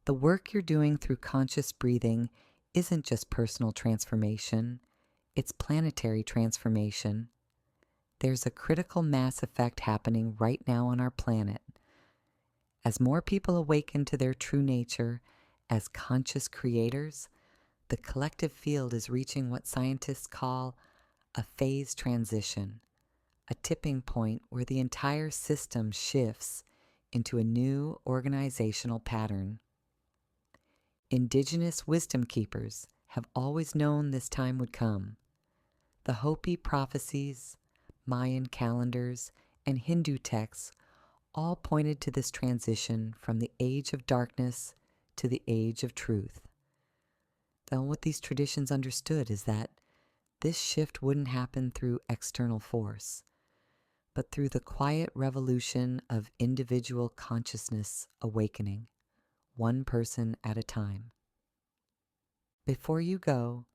The work you're doing through conscious breathing isn't just personal transformation, it's planetary transformation. There's a critical mass effect happening right now on our planet. As more people awaken to their true nature as conscious creators, the collective field is reaching what scientists call a phase transition, a tipping point where the entire system shifts into a new organizational pattern. Indigenous wisdom keepers have always known this time would come. The Hopi prophecies, Mayan calendars, and Hindu texts all pointed to this transition from the age of darkness to the age of truth. Though what these traditions understood is that this shift wouldn't happen through external force, but through the quiet revolution of individual consciousness awakening, one person at a time. Before you go,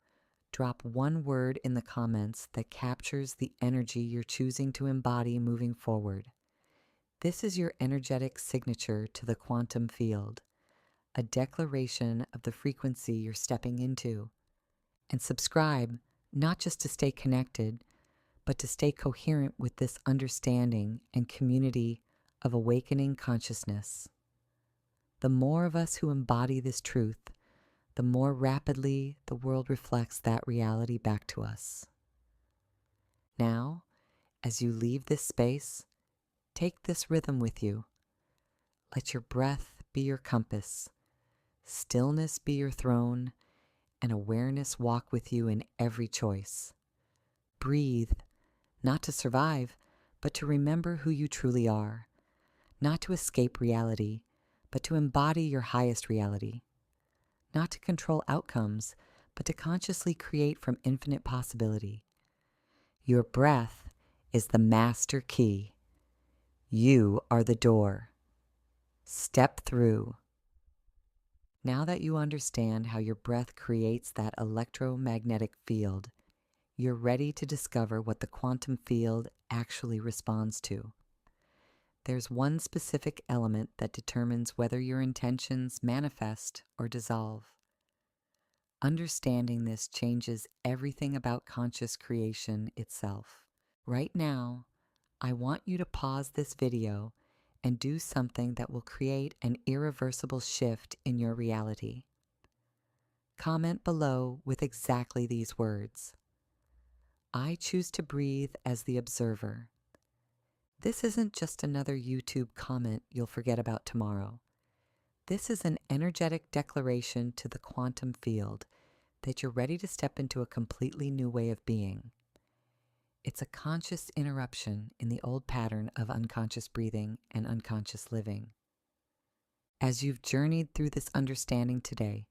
drop one word in the comments that captures the energy you're choosing to embody moving forward. This is your energetic signature to the quantum field, a declaration of the frequency you're stepping into. And subscribe, not just to stay connected, but to stay coherent with this understanding and community of awakening consciousness. The more of us who embody this truth, the more rapidly the world reflects that reality back to us. Now, as you leave this space, take this rhythm with you. Let your breath be your compass, stillness be your throne, and awareness walk with you in every choice. Breathe, not to survive, but to remember who you truly are, not to escape reality, but to embody your highest reality, not to control outcomes, but to consciously create from infinite possibility. Your breath is the master key. You are the door. Step through. Now that you understand how your breath creates that electromagnetic field, you're ready to discover what the quantum field actually responds to. There's one specific element that determines whether your intentions manifest or dissolve. Understanding this changes everything about conscious creation itself. Right now, I want you to pause this video and do something that will create an irreversible shift in your reality. Comment below with exactly these words. I choose to breathe as the observer. This isn't just another YouTube comment you'll forget about tomorrow. This is an energetic declaration to the quantum field that you're ready to step into a completely new way of being. It's a conscious interruption in the old pattern of unconscious breathing and unconscious living. As you've journeyed through this understanding today,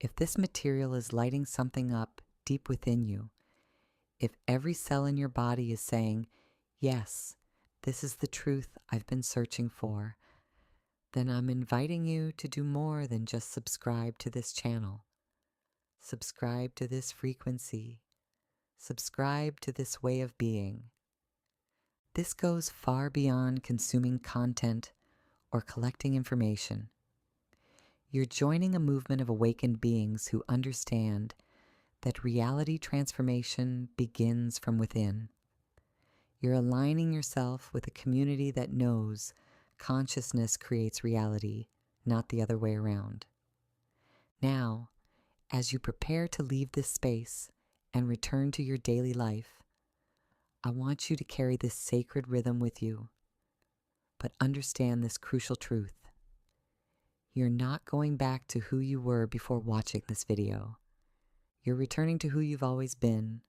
if this material is lighting something up deep within you, if every cell in your body is saying, yes, this is the truth I've been searching for, then I'm inviting you to do more than just subscribe to this channel. Subscribe to this frequency. Subscribe to this way of being. This goes far beyond consuming content or collecting information. You're joining a movement of awakened beings who understand that reality transformation begins from within. You're aligning yourself with a community that knows consciousness creates reality, not the other way around. Now, as you prepare to leave this space and return to your daily life, I want you to carry this sacred rhythm with you, but understand this crucial truth. You're not going back to who you were before watching this video. You're returning to who you've always been,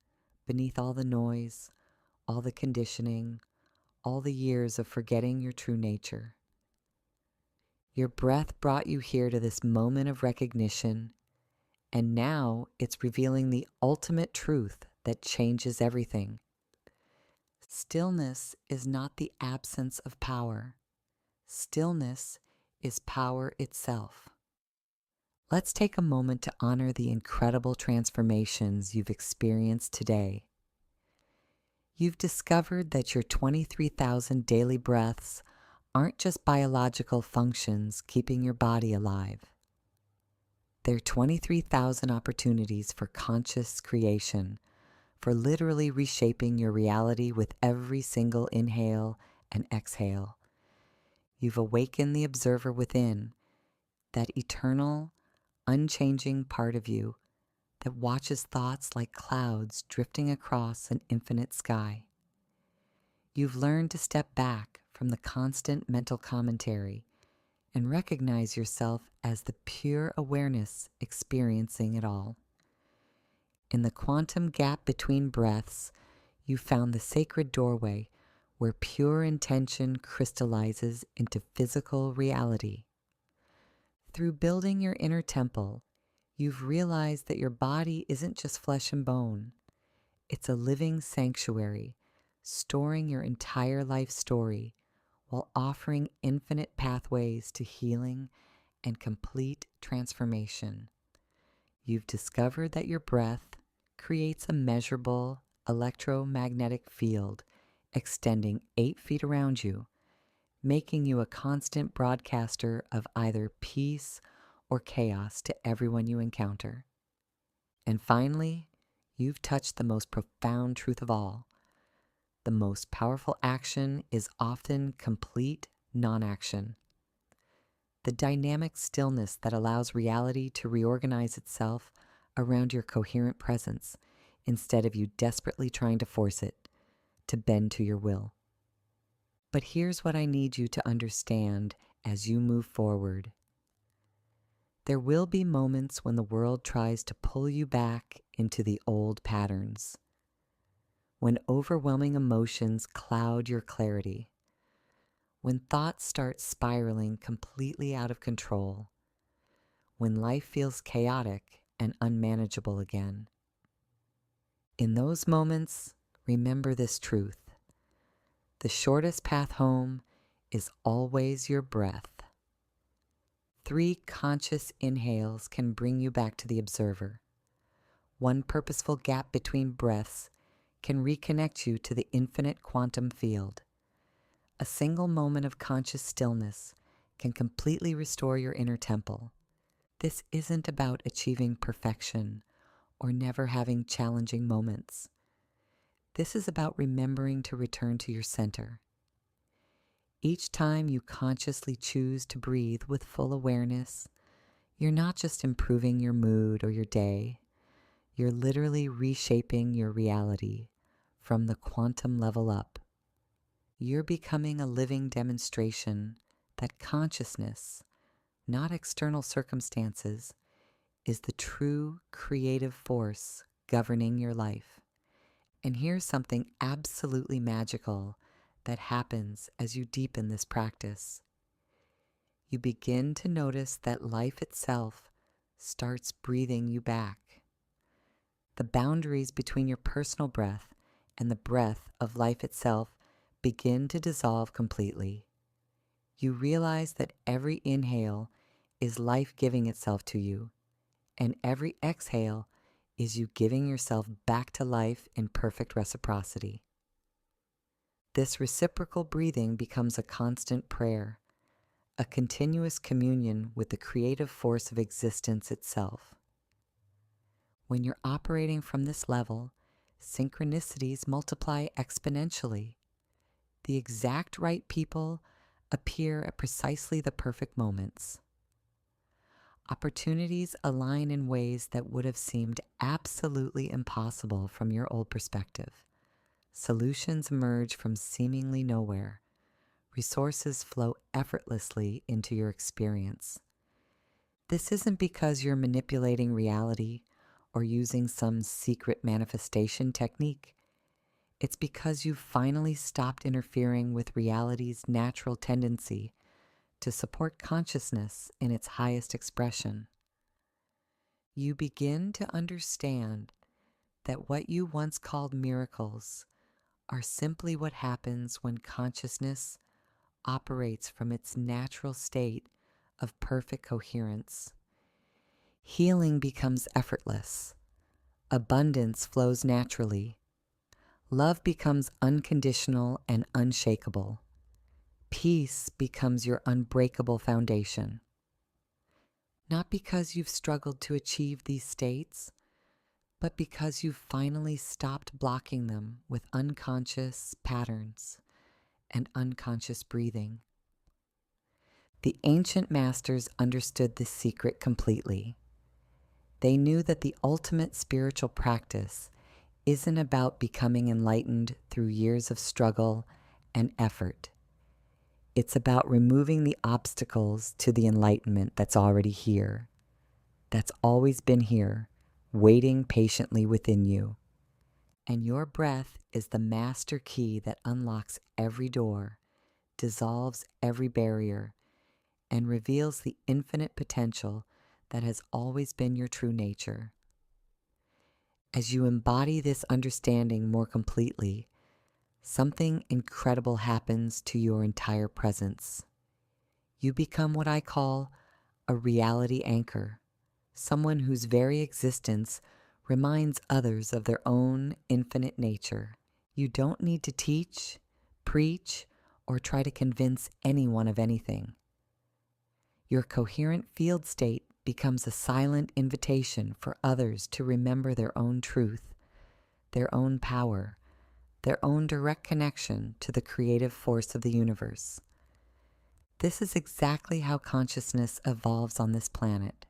beneath all the noise, all the conditioning, all the years of forgetting your true nature. Your breath brought you here to this moment of recognition, and now it's revealing the ultimate truth that changes everything. Stillness is not the absence of power. Stillness is power itself. Let's take a moment to honor the incredible transformations you've experienced today. You've discovered that your 23,000 daily breaths aren't just biological functions keeping your body alive. There are 23,000 opportunities for conscious creation, for literally reshaping your reality with every single inhale and exhale. You've awakened the observer within, that eternal, unchanging part of you that watches thoughts like clouds drifting across an infinite sky. You've learned to step back from the constant mental commentary and recognize yourself as the pure awareness experiencing it all. In the quantum gap between breaths, you found the sacred doorway where pure intention crystallizes into physical reality. Through building your inner temple, you've realized that your body isn't just flesh and bone. It's a living sanctuary, storing your entire life story while offering infinite pathways to healing and complete transformation. You've discovered that your breath creates a measurable electromagnetic field extending 8 feet around you, making you a constant broadcaster of either peace or chaos to everyone you encounter. And finally, you've touched the most profound truth of all. The most powerful action is often complete non-action. The dynamic stillness that allows reality to reorganize itself around your coherent presence instead of you desperately trying to force it to bend to your will. But here's what I need you to understand as you move forward. There will be moments when the world tries to pull you back into the old patterns, when overwhelming emotions cloud your clarity, when thoughts start spiraling completely out of control, when life feels chaotic and unmanageable again. In those moments, remember this truth. The shortest path home is always your breath. 3 conscious inhales can bring you back to the observer. 1 purposeful gap between breaths can reconnect you to the infinite quantum field. A single moment of conscious stillness can completely restore your inner temple. This isn't about achieving perfection or never having challenging moments. This is about remembering to return to your center. Each time you consciously choose to breathe with full awareness, you're not just improving your mood or your day, you're literally reshaping your reality from the quantum level up. You're becoming a living demonstration that consciousness, not external circumstances, is the true creative force governing your life. And here's something absolutely magical that happens as you deepen this practice. You begin to notice that life itself starts breathing you back. The boundaries between your personal breath and the breath of life itself begin to dissolve completely. You realize that every inhale is life giving itself to you, and every exhale is you giving yourself back to life in perfect reciprocity. This reciprocal breathing becomes a constant prayer, a continuous communion with the creative force of existence itself. When you're operating from this level, synchronicities multiply exponentially. The exact right people appear at precisely the perfect moments. Opportunities align in ways that would have seemed absolutely impossible from your old perspective. Solutions emerge from seemingly nowhere. Resources flow effortlessly into your experience. This isn't because you're manipulating reality or using some secret manifestation technique. It's because you've finally stopped interfering with reality's natural tendency to support consciousness in its highest expression. You begin to understand that what you once called miracles are simply what happens when consciousness operates from its natural state of perfect coherence. Healing becomes effortless. Abundance flows naturally. Love becomes unconditional and unshakable. Peace becomes your unbreakable foundation. Not because you've struggled to achieve these states, but because you've finally stopped blocking them with unconscious patterns and unconscious breathing. The ancient masters understood this secret completely. They knew that the ultimate spiritual practice isn't about becoming enlightened through years of struggle and effort. It's about removing the obstacles to the enlightenment that's already here, that's always been here, waiting patiently within you. And your breath is the master key that unlocks every door, dissolves every barrier, and reveals the infinite potential that has always been your true nature. As you embody this understanding more completely, something incredible happens to your entire presence. You become what I call a reality anchor, someone whose very existence reminds others of their own infinite nature. You don't need to teach, preach, or try to convince anyone of anything. Your coherent field state becomes a silent invitation for others to remember their own truth, their own power, their own direct connection to the creative force of the universe. This is exactly how consciousness evolves on this planet.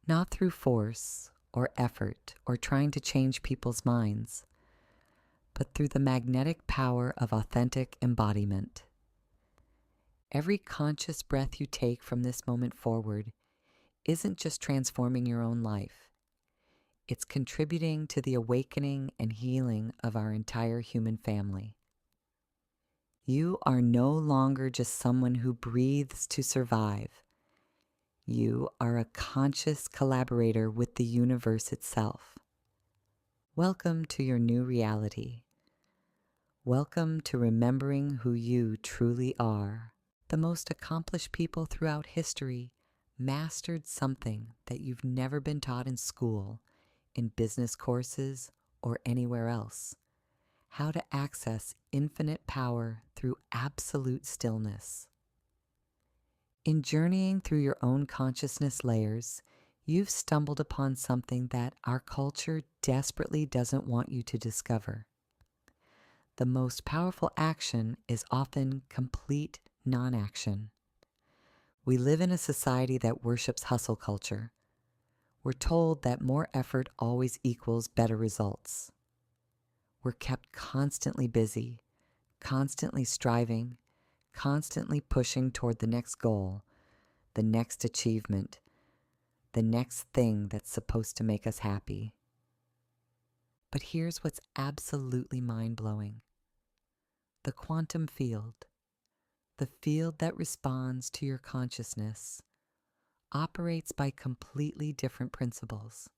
Not through force or effort or trying to change people's minds, but through the magnetic power of authentic embodiment. Every conscious breath you take from this moment forward isn't just transforming your own life. It's contributing to the awakening and healing of our entire human family. You are no longer just someone who breathes to survive. You are a conscious collaborator with the universe itself. Welcome to your new reality. Welcome to remembering who you truly are. The most accomplished people throughout history mastered something that you've never been taught in school, in business courses, or anywhere else. How to access infinite power through absolute stillness. In journeying through your own consciousness layers, you've stumbled upon something that our culture desperately doesn't want you to discover. The most powerful action is often complete non-action. We live in a society that worships hustle culture. We're told that more effort always equals better results. We're kept constantly busy, constantly striving, constantly pushing toward the next goal, the next achievement, the next thing that's supposed to make us happy. But here's what's absolutely mind-blowing. The quantum field, the field that responds to your consciousness, operates by completely different principles.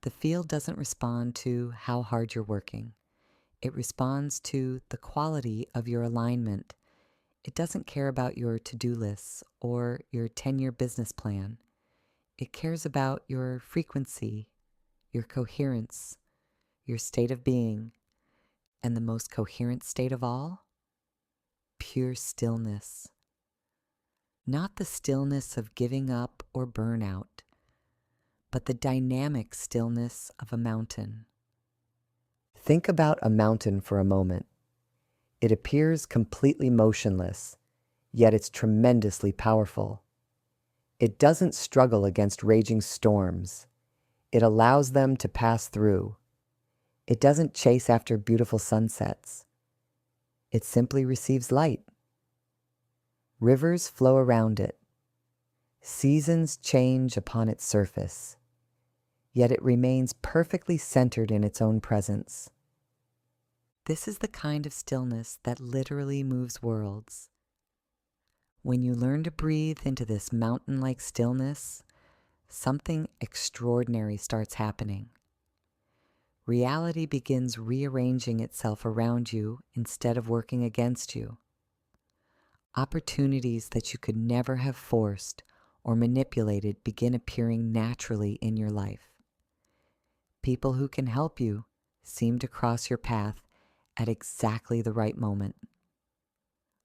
The field doesn't respond to how hard you're working. It responds to the quality of your alignment. It doesn't care about your to-do lists or your 10-year business plan. It cares about your frequency, your coherence, your state of being, and the most coherent state of all, pure stillness. Not the stillness of giving up or burnout, but the dynamic stillness of a mountain. Think about a mountain for a moment. It appears completely motionless, yet it's tremendously powerful. It doesn't struggle against raging storms. It allows them to pass through. It doesn't chase after beautiful sunsets. It simply receives light. Rivers flow around it. Seasons change upon its surface. Yet it remains perfectly centered in its own presence. This is the kind of stillness that literally moves worlds. When you learn to breathe into this mountain-like stillness, something extraordinary starts happening. Reality begins rearranging itself around you instead of working against you. Opportunities that you could never have forced or manipulated begin appearing naturally in your life. People who can help you seem to cross your path at exactly the right moment.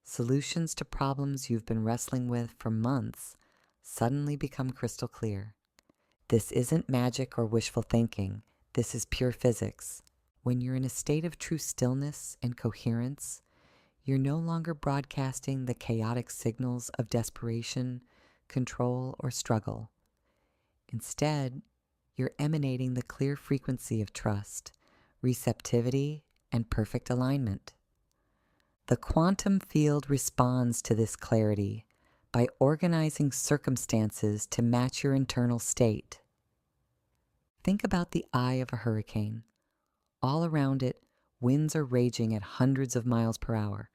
Solutions to problems you've been wrestling with for months suddenly become crystal clear. This isn't magic or wishful thinking. This is pure physics. When you're in a state of true stillness and coherence, you're no longer broadcasting the chaotic signals of desperation, control, or struggle. Instead, you're emanating the clear frequency of trust, receptivity, and perfect alignment. The quantum field responds to this clarity by organizing circumstances to match your internal state. Think about the eye of a hurricane. All around it, winds are raging at hundreds of miles per hour.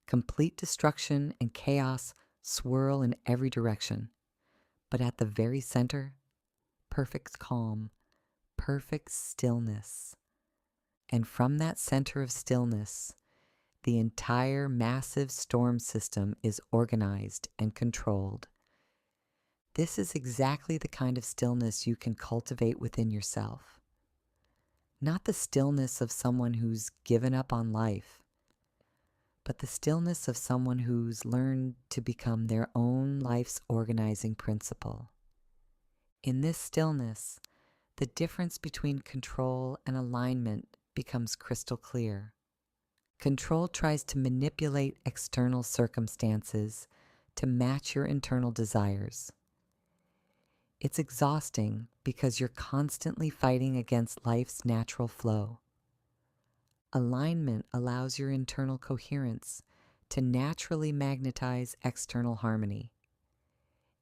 Complete destruction and chaos swirl in every direction. But at the very center, perfect calm, perfect stillness. And from that center of stillness, the entire massive storm system is organized and controlled. This is exactly the kind of stillness you can cultivate within yourself. Not the stillness of someone who's given up on life, but the stillness of someone who's learned to become their own life's organizing principle. In this stillness, the difference between control and alignment becomes crystal clear. Control tries to manipulate external circumstances to match your internal desires. It's exhausting because you're constantly fighting against life's natural flow. Alignment allows your internal coherence to naturally magnetize external harmony.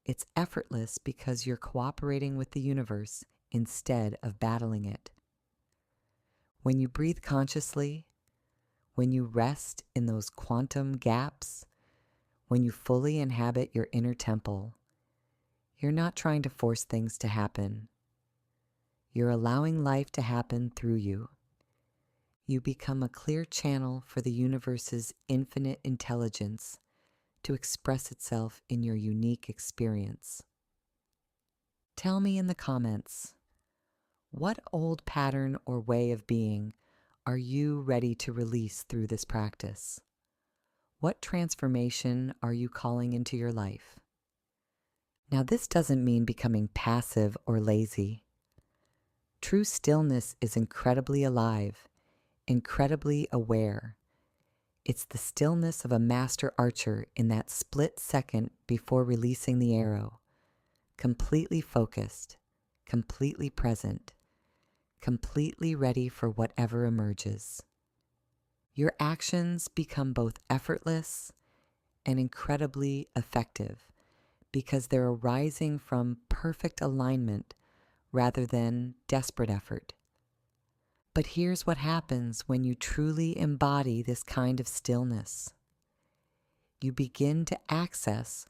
It's effortless because you're cooperating with the universe instead of battling it. When you breathe consciously, when you rest in those quantum gaps, when you fully inhabit your inner temple, you're not trying to force things to happen. You're allowing life to happen through you. You become a clear channel for the universe's infinite intelligence to express itself in your unique experience. Tell me in the comments, what old pattern or way of being are you ready to release through this practice? What transformation are you calling into your life? Now, this doesn't mean becoming passive or lazy. True stillness is incredibly alive, incredibly aware. It's the stillness of a master archer in that split second before releasing the arrow, completely focused, completely present, completely ready for whatever emerges. Your actions become both effortless and incredibly effective because they're arising from perfect alignment rather than desperate effort. But here's what happens when you truly embody this kind of stillness. You begin to access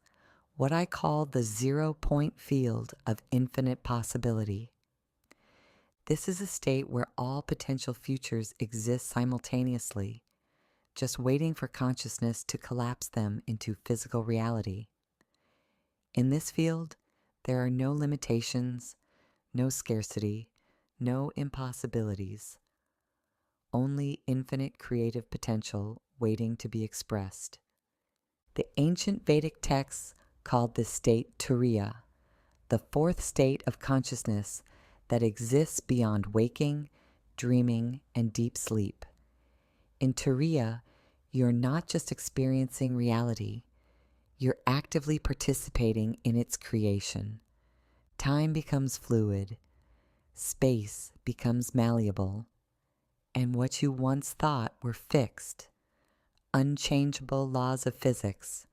what I call the 0-point field of infinite possibility. This is a state where all potential futures exist simultaneously, just waiting for consciousness to collapse them into physical reality. In this field, there are no limitations, no scarcity, no impossibilities, only infinite creative potential waiting to be expressed. The ancient Vedic texts called this state Turiya, the fourth state of consciousness that exists beyond waking, dreaming, and deep sleep. In Turiya, you're not just experiencing reality, you're actively participating in its creation. Time becomes fluid, space becomes malleable, and what you once thought were fixed, unchangeable laws of physics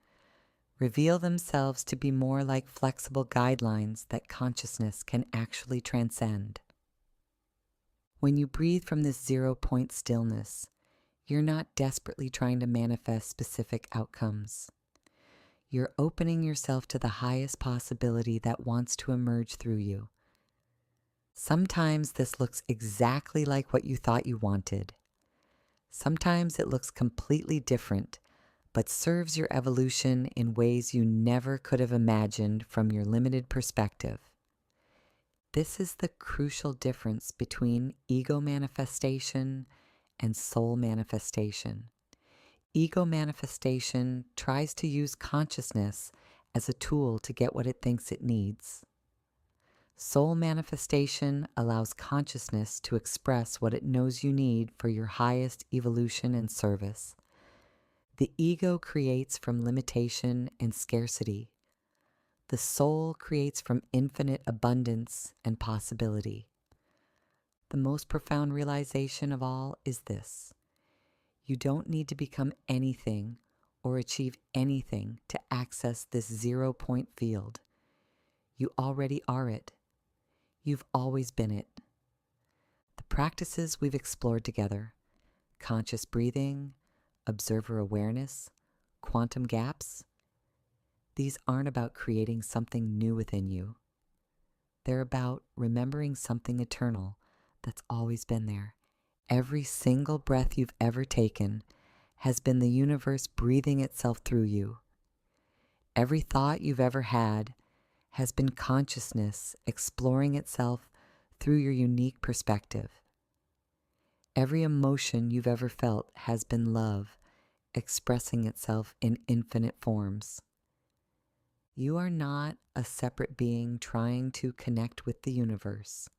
reveal themselves to be more like flexible guidelines that consciousness can actually transcend. When you breathe from this 0-point stillness, you're not desperately trying to manifest specific outcomes. You're opening yourself to the highest possibility that wants to emerge through you. Sometimes this looks exactly like what you thought you wanted. Sometimes it looks completely different, but serves your evolution in ways you never could have imagined from your limited perspective. This is the crucial difference between ego manifestation and soul manifestation. Ego manifestation tries to use consciousness as a tool to get what it thinks it needs. Soul manifestation allows consciousness to express what it knows you need for your highest evolution and service. The ego creates from limitation and scarcity. The soul creates from infinite abundance and possibility. The most profound realization of all is this: you don't need to become anything or achieve anything to access this 0-point field. You already are it. You've always been it. The practices we've explored together, conscious breathing, observer awareness, quantum gaps, these aren't about creating something new within you. They're about remembering something eternal that's always been there. Every single breath you've ever taken has been the universe breathing itself through you. Every thought you've ever had has been consciousness exploring itself through your unique perspective. Every emotion you've ever felt has been love expressing itself in infinite forms. You are not a separate being trying to connect with the universe.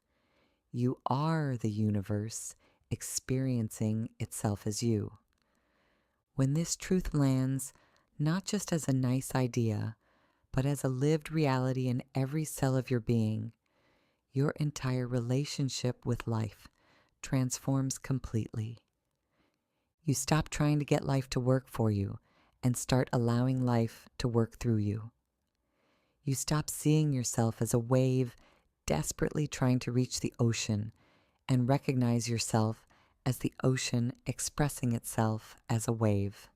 You are the universe experiencing itself as you. When this truth lands, not just as a nice idea, but as a lived reality in every cell of your being, your entire relationship with life transforms completely. You stop trying to get life to work for you and start allowing life to work through you. You stop seeing yourself as a wave desperately trying to reach the ocean and recognize yourself as the ocean expressing itself as a wave.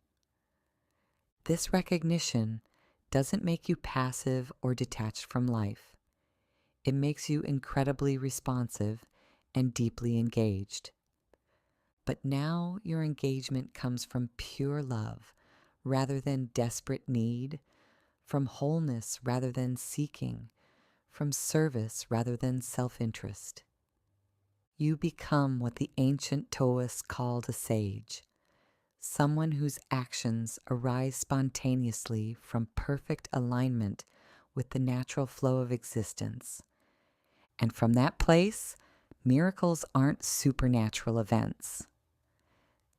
This recognition doesn't make you passive or detached from life. It makes you incredibly responsive and deeply engaged. But now your engagement comes from pure love rather than desperate need, from wholeness rather than seeking, from service rather than self-interest. You become what the ancient Taoists called a sage, someone whose actions arise spontaneously from perfect alignment with the natural flow of existence. And from that place, miracles aren't supernatural events.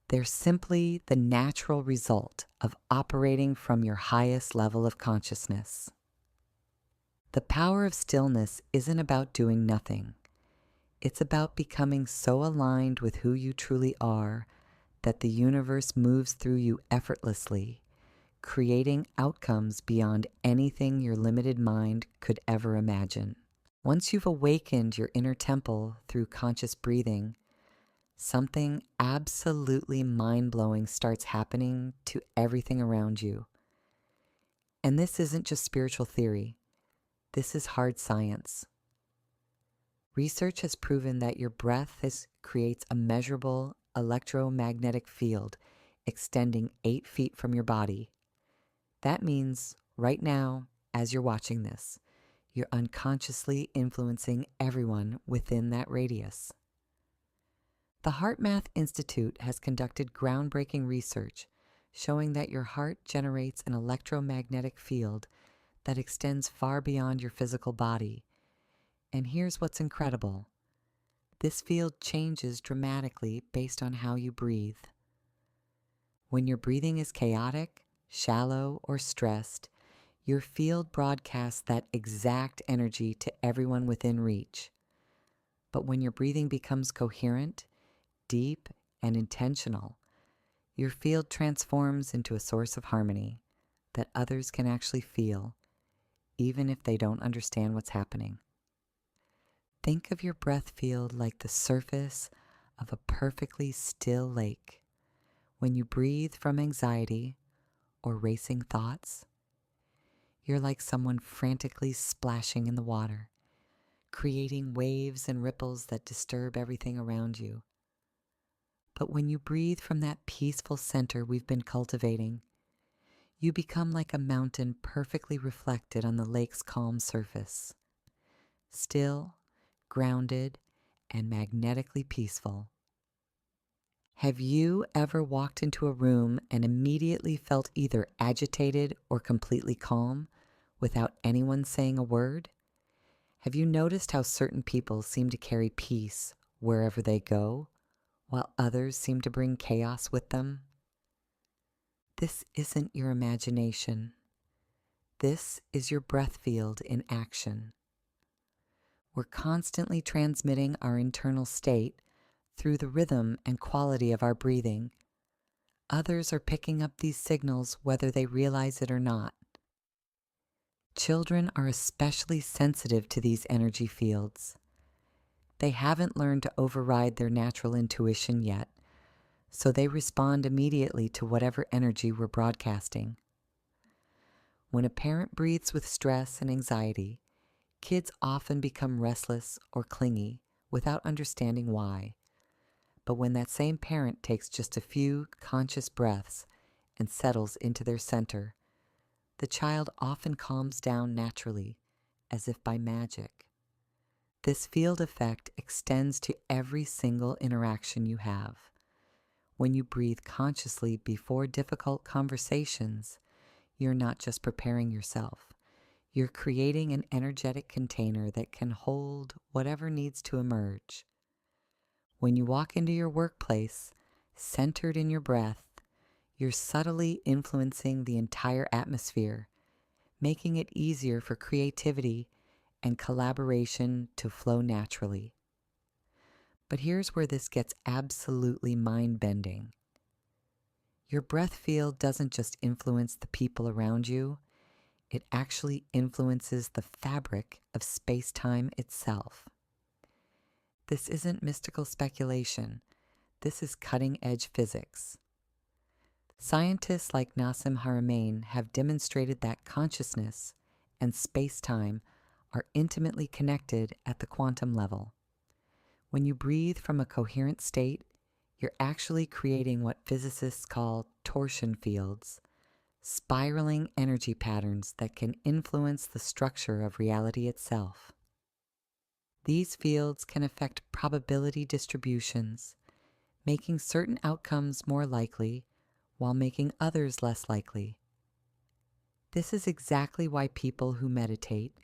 They're simply the natural result of operating from your highest level of consciousness. The power of stillness isn't about doing nothing. It's about becoming so aligned with who you truly are that the universe moves through you effortlessly, creating outcomes beyond anything your limited mind could ever imagine. Once you've awakened your inner temple through conscious breathing, something absolutely mind-blowing starts happening to everything around you. And this isn't just spiritual theory. This is hard science. Research has proven that your breath creates a measurable electromagnetic field extending 8 feet from your body. That means right now, as you're watching this, you're unconsciously influencing everyone within that radius. The HeartMath Institute has conducted groundbreaking research showing that your heart generates an electromagnetic field that extends far beyond your physical body. And here's what's incredible. This field changes dramatically based on how you breathe. When your breathing is chaotic, shallow, or stressed, your field broadcasts that exact energy to everyone within reach. But when your breathing becomes coherent, deep, and intentional, your field transforms into a source of harmony that others can actually feel, even if they don't understand what's happening. Think of your breath field like the surface of a perfectly still lake. When you breathe from anxiety or racing thoughts, you're like someone frantically splashing in the water, creating waves and ripples that disturb everything around you. But when you breathe from that peaceful center we've been cultivating, you become like a mountain perfectly reflected on the lake's calm surface. Still, grounded, and magnetically peaceful. Have you ever walked into a room and immediately felt either agitated or completely calm without anyone saying a word? Have you noticed how certain people seem to carry peace wherever they go, while others seem to bring chaos with them? This isn't your imagination. This is your breath field in action. We're constantly transmitting our internal state through the rhythm and quality of our breathing. Others are picking up these signals whether they realize it or not. Children are especially sensitive to these energy fields. They haven't learned to override their natural intuition yet, so they respond immediately to whatever energy we're broadcasting. When a parent breathes with stress and anxiety, kids often become restless or clingy without understanding why. But when that same parent takes just a few conscious breaths and settles into their center, the child often calms down naturally, as if by magic. This field effect extends to every single interaction you have. When you breathe consciously before difficult conversations, you're not just preparing yourself. You're creating an energetic container that can hold whatever needs to emerge. When you walk into your workplace, centered in your breath, you're subtly influencing the entire atmosphere, making it easier for creativity and collaboration to flow naturally. But here's where this gets absolutely mind-bending. Your breath field doesn't just influence the people around you, it actually influences the fabric of space-time itself. This isn't mystical speculation. This is cutting-edge physics. Scientists like Nassim Haramein have demonstrated that consciousness and space-time are intimately connected at the quantum level. When you breathe from a coherent state, you're actually creating what physicists call torsion fields, spiraling energy patterns that can influence the structure of reality itself. These fields can affect probability distributions, making certain outcomes more likely while making others less likely. This is exactly why people who meditate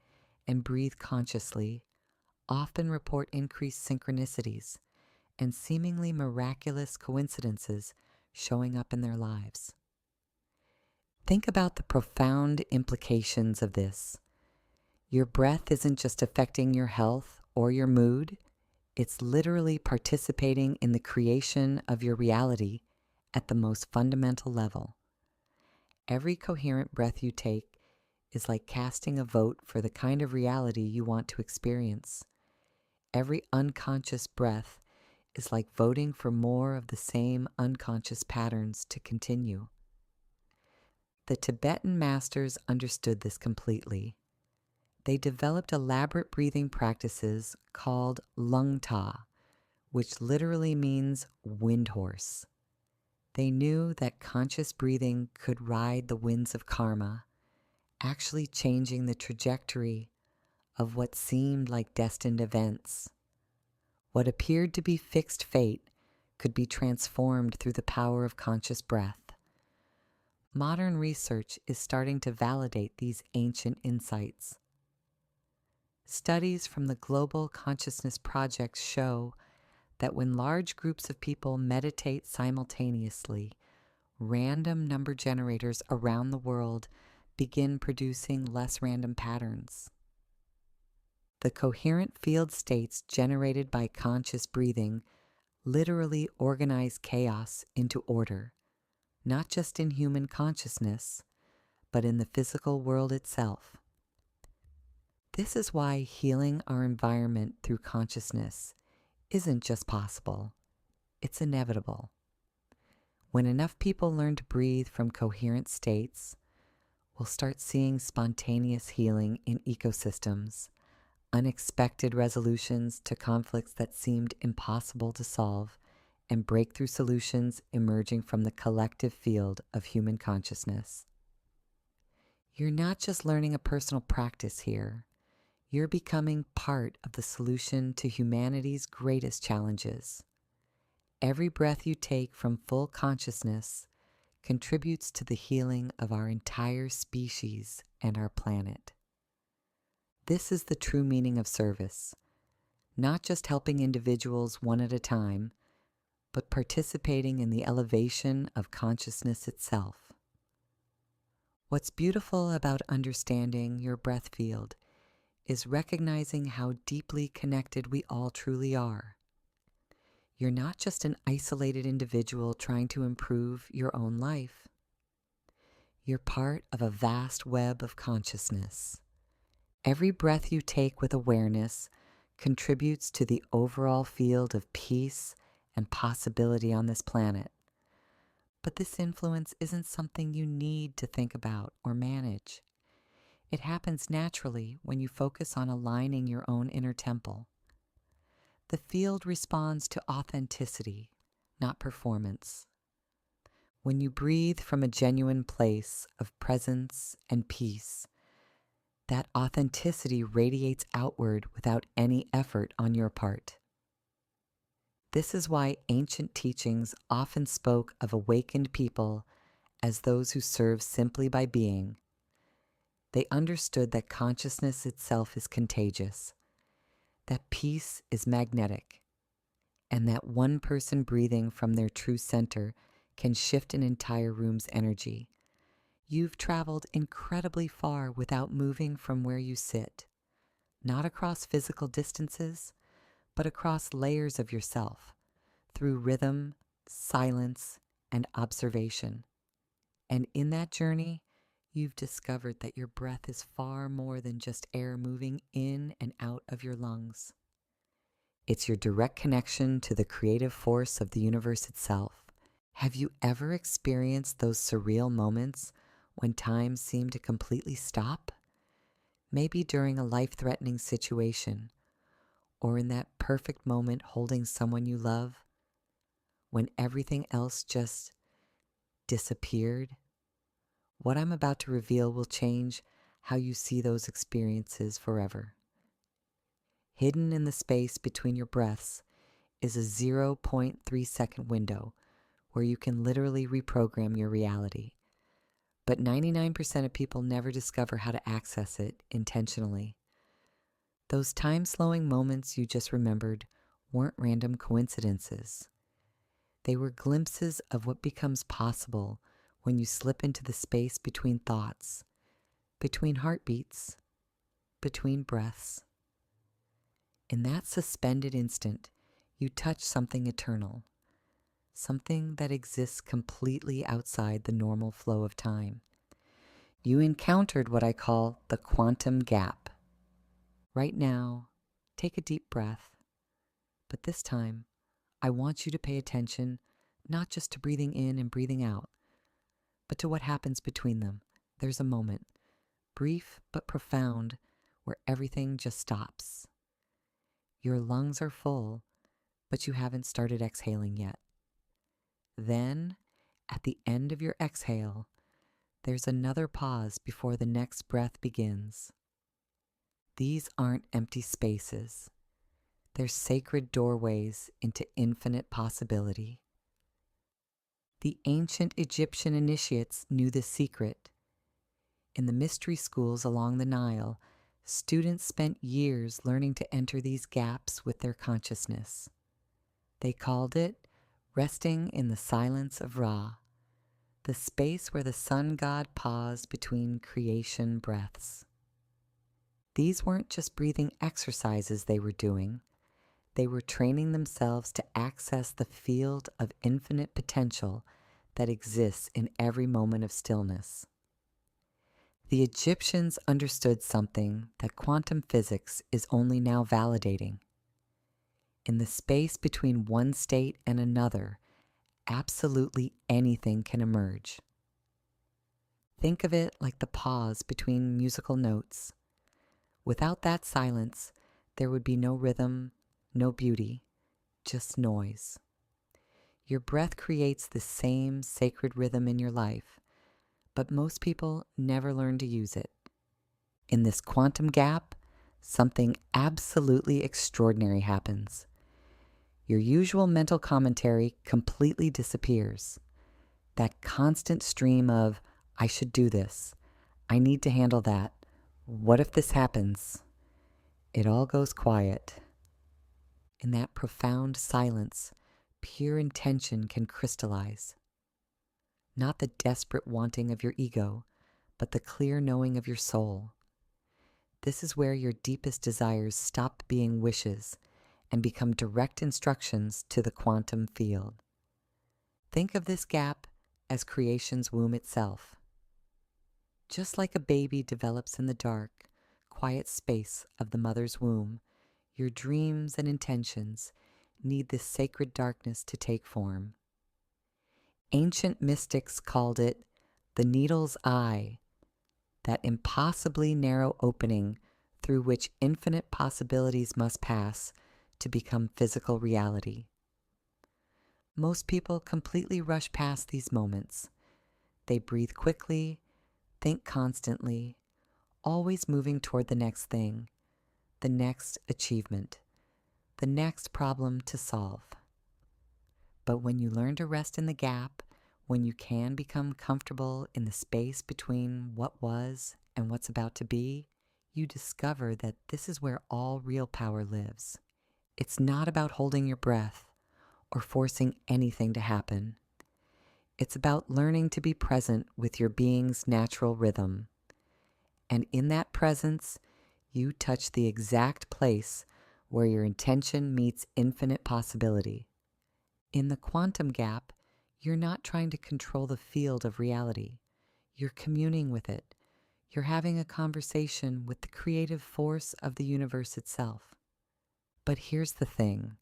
and breathe consciously often report increased synchronicities and seemingly miraculous coincidences showing up in their lives. Think about the profound implications of this. Your breath isn't just affecting your health or your mood, it's literally participating in the creation of your reality at the most fundamental level. Every coherent breath you take is like casting a vote for the kind of reality you want to experience. Every unconscious breath is like voting for more of the same unconscious patterns to continue. The Tibetan masters understood this completely. They developed elaborate breathing practices called lung ta, which literally means wind horse. They knew that conscious breathing could ride the winds of karma, actually changing the trajectory of what seemed like destined events. What appeared to be fixed fate could be transformed through the power of conscious breath. Modern research is starting to validate these ancient insights. Studies from the Global Consciousness Project show that when large groups of people meditate simultaneously, random number generators around the world begin producing less random patterns. The coherent field states generated by conscious breathing literally organize chaos into order, not just in human consciousness, but in the physical world itself. This is why healing our environment through consciousness isn't just possible, it's inevitable. When enough people learn to breathe from coherent states, we'll start seeing spontaneous healing in ecosystems, unexpected resolutions to conflicts that seemed impossible to solve, and breakthrough solutions emerging from the collective field of human consciousness. You're not just learning a personal practice here. You're becoming part of the solution to humanity's greatest challenges. Every breath you take from full consciousness contributes to the healing of our entire species and our planet. This is the true meaning of service, not just helping individuals one at a time, but participating in the elevation of consciousness itself. What's beautiful about understanding your breath field is recognizing how deeply connected we all truly are. You're not just an isolated individual trying to improve your own life. You're part of a vast web of consciousness. Every breath you take with awareness contributes to the overall field of peace and possibility on this planet. But this influence isn't something you need to think about or manage. It happens naturally when you focus on aligning your own inner temple. The field responds to authenticity, not performance. When you breathe from a genuine place of presence and peace, that authenticity radiates outward without any effort on your part. This is why ancient teachings often spoke of awakened people as those who serve simply by being. They understood that consciousness itself is contagious, that peace is magnetic, and that one person breathing from their true center can shift an entire room's energy. You've traveled incredibly far without moving from where you sit, not across physical distances, but across layers of yourself, through rhythm, silence, and observation. And in that journey, you've discovered that your breath is far more than just air moving in and out of your lungs. It's your direct connection to the creative force of the universe itself. Have you ever experienced those surreal moments when time seemed to completely stop? Maybe during a life-threatening situation, or in that perfect moment holding someone you love, when everything else just disappeared. What I'm about to reveal will change how you see those experiences forever. Hidden in the space between your breaths is a 0.3-second window where you can literally reprogram your reality. But 99% of people never discover how to access it intentionally. Those time-slowing moments you just remembered weren't random coincidences. They were glimpses of what becomes possible when you slip into the space between thoughts, between heartbeats, between breaths. In that suspended instant, you touch something eternal, something that exists completely outside the normal flow of time. You encountered what I call the quantum gap. Right now, take a deep breath, but this time, I want you to pay attention not just to breathing in and breathing out, but to what happens between them. There's a moment, brief but profound, where everything just stops. Your lungs are full, but you haven't started exhaling yet. Then, at the end of your exhale, there's another pause before the next breath begins. These aren't empty spaces. They're sacred doorways into infinite possibility. The ancient Egyptian initiates knew this secret. In the mystery schools along the Nile, students spent years learning to enter these gaps with their consciousness. They called it resting in the silence of Ra, the space where the sun god paused between creation breaths. These weren't just breathing exercises they were doing. They were training themselves to access the field of infinite potential that exists in every moment of stillness. The Egyptians understood something that quantum physics is only now validating. In the space between one state and another, absolutely anything can emerge. Think of it like the pause between musical notes. Without that silence, there would be no rhythm, no beauty, just noise. Your breath creates the same sacred rhythm in your life, but most people never learn to use it. In this quantum gap, something absolutely extraordinary happens. Your usual mental commentary completely disappears. That constant stream of, I should do this, I need to handle that, what if this happens? It all goes quiet. In that profound silence, pure intention can crystallize. Not the desperate wanting of your ego, but the clear knowing of your soul. This is where your deepest desires stop being wishes and become direct instructions to the quantum field. Think of this gap as creation's womb itself. Just like a baby develops in the dark, quiet space of the mother's womb, your dreams and intentions need this sacred darkness to take form. Ancient mystics called it the needle's eye, that impossibly narrow opening through which infinite possibilities must pass to become physical reality. Most people completely rush past these moments. They breathe quickly, think constantly, always moving toward the next thing, the next achievement, the next problem to solve. But when you learn to rest in the gap, when you can become comfortable in the space between what was and what's about to be, you discover that this is where all real power lives. It's not about holding your breath or forcing anything to happen. It's about learning to be present with your being's natural rhythm. And in that presence, you touch the exact place where your intention meets infinite possibility. In the quantum gap, you're not trying to control the field of reality. You're communing with it. You're having a conversation with the creative force of the universe itself. But here's the thing.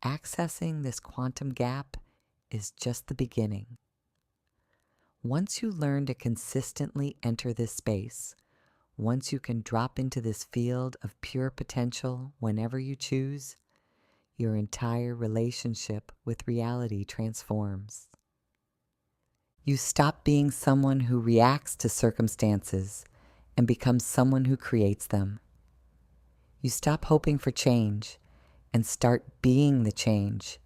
Accessing this quantum gap is just the beginning. Once you learn to consistently enter this space, once you can drop into this field of pure potential whenever you choose, your entire relationship with reality transforms. You stop being someone who reacts to circumstances and becomes someone who creates them. You stop hoping for change and start being the change.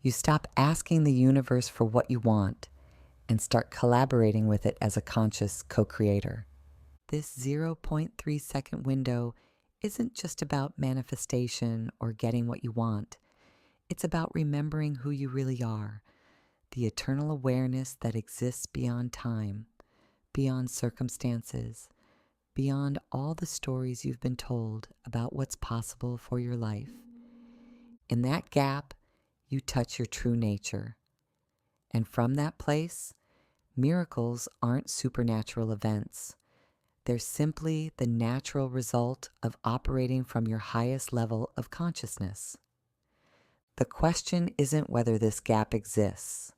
You stop asking the universe for what you want and start collaborating with it as a conscious co-creator. This 0.3 second window isn't just about manifestation or getting what you want. It's about remembering who you really are, the eternal awareness that exists beyond time, beyond circumstances, beyond all the stories you've been told about what's possible for your life. In that gap, you touch your true nature. And from that place, miracles aren't supernatural events. They're simply the natural result of operating from your highest level of consciousness. The question isn't whether this gap exists.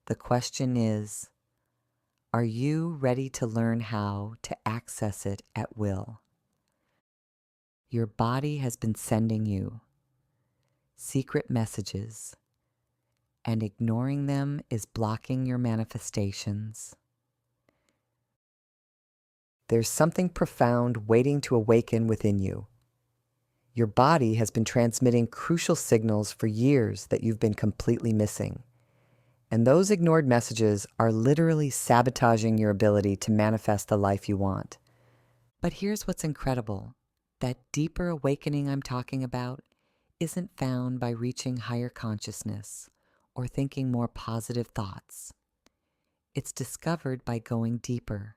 The question is, are you ready to learn how to access it at will? Your body has been sending you secret messages, and ignoring them is blocking your manifestations. There's something profound waiting to awaken within you. Your body has been transmitting crucial signals for years that you've been completely missing. And those ignored messages are literally sabotaging your ability to manifest the life you want. But here's what's incredible. That deeper awakening I'm talking about isn't found by reaching higher consciousness or thinking more positive thoughts. It's discovered by going deeper,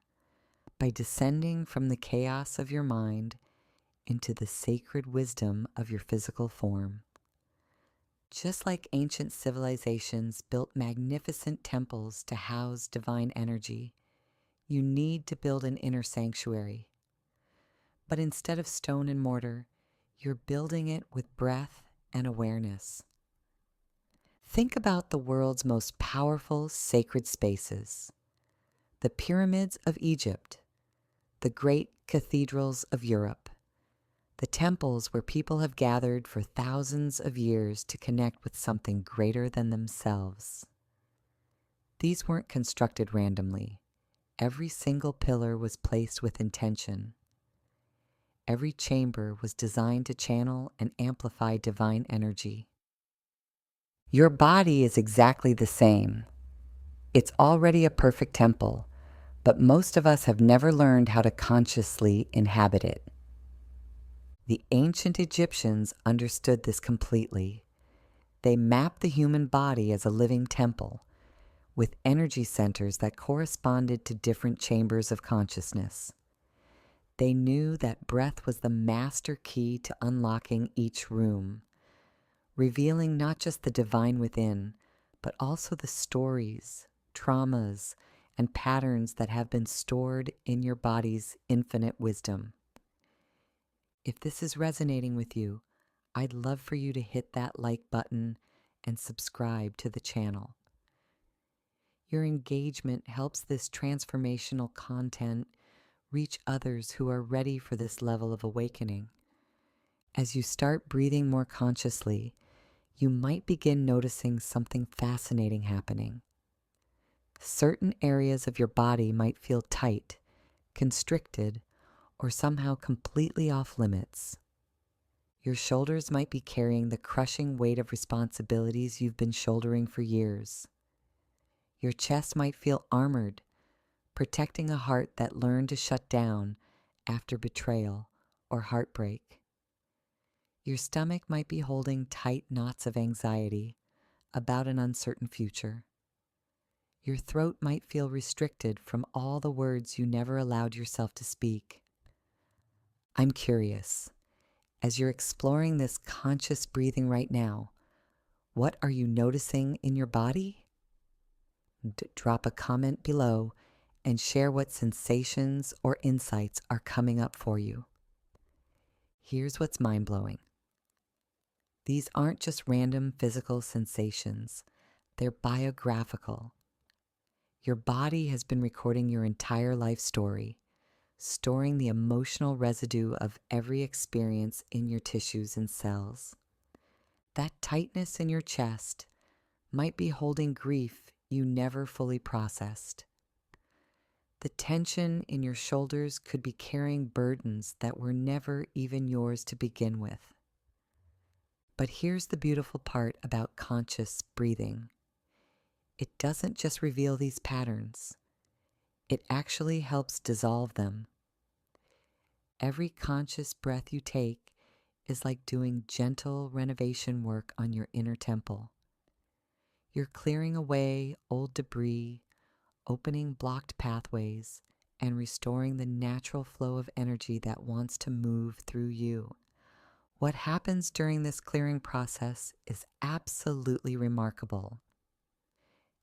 by descending from the chaos of your mind into the sacred wisdom of your physical form. Just like ancient civilizations built magnificent temples to house divine energy, you need to build an inner sanctuary. But instead of stone and mortar, you're building it with breath and awareness. Think about the world's most powerful sacred spaces. The pyramids of Egypt, the great cathedrals of Europe, the temples where people have gathered for thousands of years to connect with something greater than themselves. These weren't constructed randomly. Every single pillar was placed with intention. Every chamber was designed to channel and amplify divine energy. Your body is exactly the same. It's already a perfect temple, but most of us have never learned how to consciously inhabit it. The ancient Egyptians understood this completely. They mapped the human body as a living temple, with energy centers that corresponded to different chambers of consciousness. They knew that breath was the master key to unlocking each room, revealing not just the divine within, but also the stories, traumas, and patterns that have been stored in your body's infinite wisdom. If this is resonating with you, I'd love for you to hit that like button and subscribe to the channel. Your engagement helps this transformational content reach others who are ready for this level of awakening. As you start breathing more consciously, you might begin noticing something fascinating happening. Certain areas of your body might feel tight, constricted, or somehow completely off limits. Your shoulders might be carrying the crushing weight of responsibilities you've been shouldering for years. Your chest might feel armored, protecting a heart that learned to shut down after betrayal or heartbreak. Your stomach might be holding tight knots of anxiety about an uncertain future. Your throat might feel restricted from all the words you never allowed yourself to speak. I'm curious, as you're exploring this conscious breathing right now, what are you noticing in your body? Drop a comment below and share what sensations or insights are coming up for you. Here's what's mind-blowing. These aren't just random physical sensations. They're biographical. Your body has been recording your entire life story, storing the emotional residue of every experience in your tissues and cells. That tightness in your chest might be holding grief you never fully processed. The tension in your shoulders could be carrying burdens that were never even yours to begin with. But here's the beautiful part about conscious breathing. It doesn't just reveal these patterns. It actually helps dissolve them. Every conscious breath you take is like doing gentle renovation work on your inner temple. You're clearing away old debris, opening blocked pathways, and restoring the natural flow of energy that wants to move through you. What happens during this clearing process is absolutely remarkable.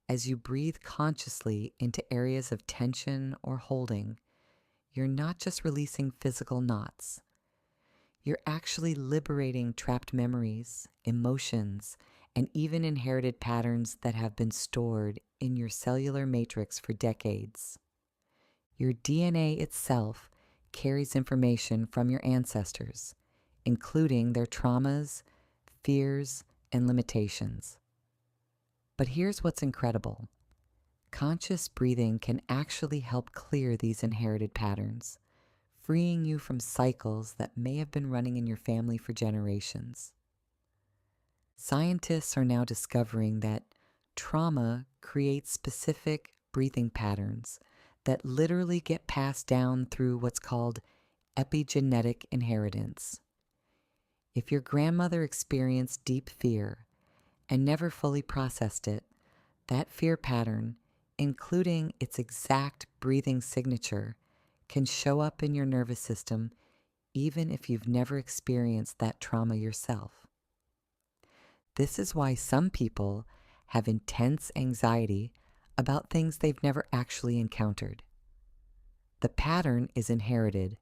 As you breathe consciously into areas of tension or holding, you're not just releasing physical knots. You're actually liberating trapped memories, emotions, and even inherited patterns that have been stored in your cellular matrix for decades. Your DNA itself carries information from your ancestors, including their traumas, fears, and limitations. But here's what's incredible. Conscious breathing can actually help clear these inherited patterns, freeing you from cycles that may have been running in your family for generations. Scientists are now discovering that trauma creates specific breathing patterns that literally get passed down through what's called epigenetic inheritance. If your grandmother experienced deep fear and never fully processed it, that fear pattern, including its exact breathing signature, can show up in your nervous system even if you've never experienced that trauma yourself. This is why some people have intense anxiety about things they've never actually encountered. The pattern is inherited,